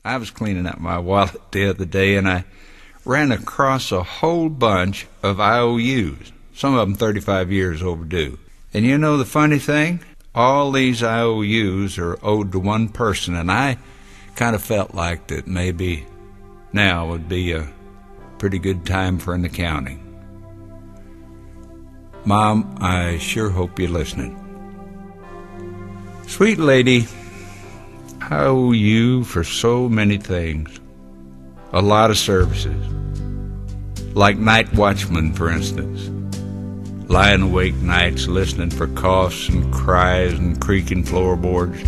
I was cleaning out my wallet the other day, and I ran across a whole bunch of IOUs, some of them 35 years overdue. And you know the funny thing? All these IOUs are owed to one person, and I kind of felt like that maybe now would be a pretty good time for an accounting. Mom, I sure hope you're listening. Sweet lady, I owe you for so many things. A lot of services. Like night watchman, for instance. Lying awake nights listening for coughs and cries and creaking floorboards.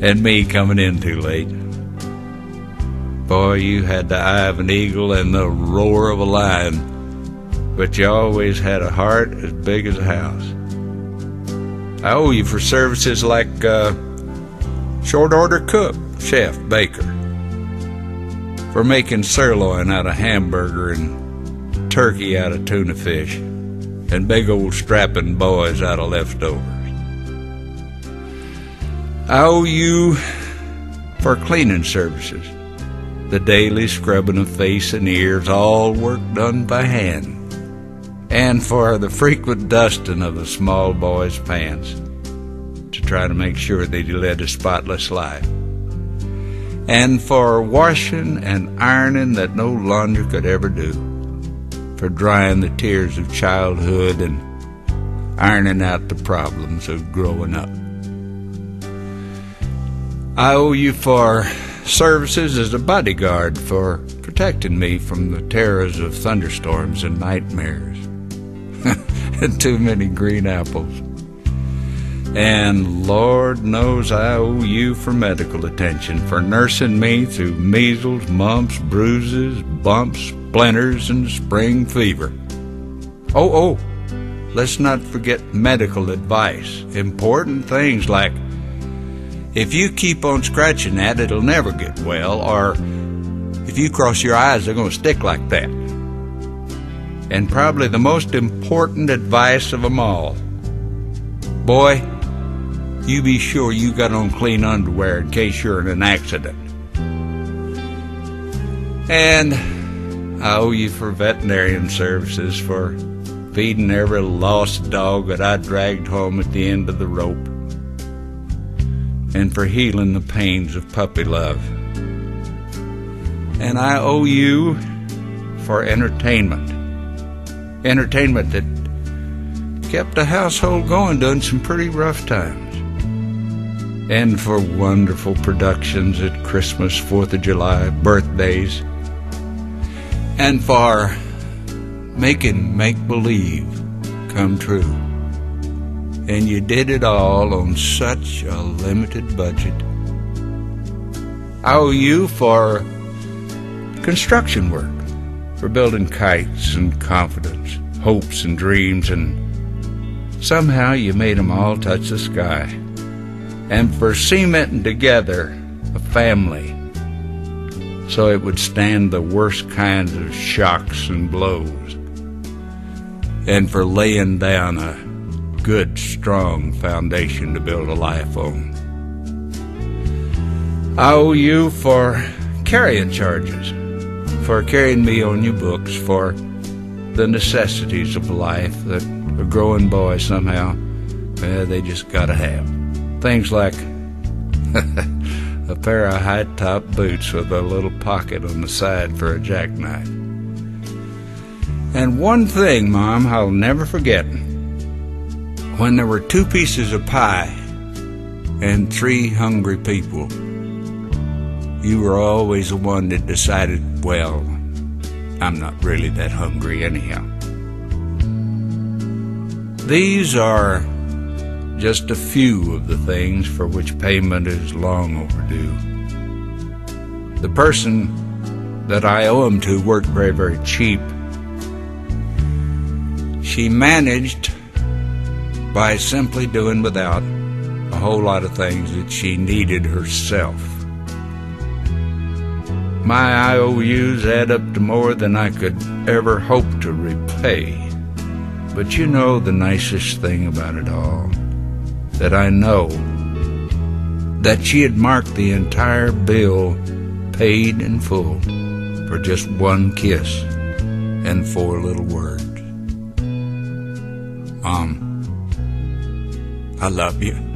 And me coming in too late. Boy, you had the eye of an eagle and the roar of a lion, but you always had a heart as big as a house. I owe you for services like short order cook, chef, baker. For making sirloin out of hamburger and turkey out of tuna fish, and big old strapping boys out of leftovers. I owe you for cleaning services, the daily scrubbing of face and ears, all work done by hand, and for the frequent dusting of the small boy's pants to try to make sure that he led a spotless life, and for washing and ironing that no laundry could ever do, for drying the tears of childhood and ironing out the problems of growing up. I owe you for services as a bodyguard, for protecting me from the terrors of thunderstorms and nightmares and too many green apples. And Lord knows I owe you for medical attention, for nursing me through measles, mumps, bruises, bumps, splinters, and spring fever. Oh, let's not forget medical advice. Important things like, if you keep on scratching that, it'll never get well, or if you cross your eyes, they're going to stick like that. And probably the most important advice of them all, boy, you be sure you got on clean underwear in case you're in an accident. And I owe you for veterinarian services, for feeding every lost dog that I dragged home at the end of the rope, and for healing the pains of puppy love. And I owe you for entertainment that kept the household going during some pretty rough times, and for wonderful productions at Christmas, 4th of July, birthdays, and for making make-believe come true. And you did it all on such a limited budget. I owe you for construction work, for building kites and confidence, hopes and dreams, and somehow you made them all touch the sky. And for cementing together a family so it would stand the worst kinds of shocks and blows, and for laying down a good, strong foundation to build a life on. I owe you for carrying charges, for carrying me on your books, for the necessities of life that a growing boy somehow, they just gotta have. Things like a pair of high-top boots with a little pocket on the side for a jackknife. And one thing, Mom, I'll never forget. When there were 2 pieces of pie and 3 hungry people, you were always the one that decided, well, I'm not really that hungry anyhow. These are just a few of the things for which payment is long overdue. The person that I owe them to worked very, very cheap. She managed by simply doing without a whole lot of things that she needed herself. My IOUs add up to more than I could ever hope to repay. But you know the nicest thing about it all? That I know that she had marked the entire bill paid in full for just one kiss and 4 little words. Mom, I love you.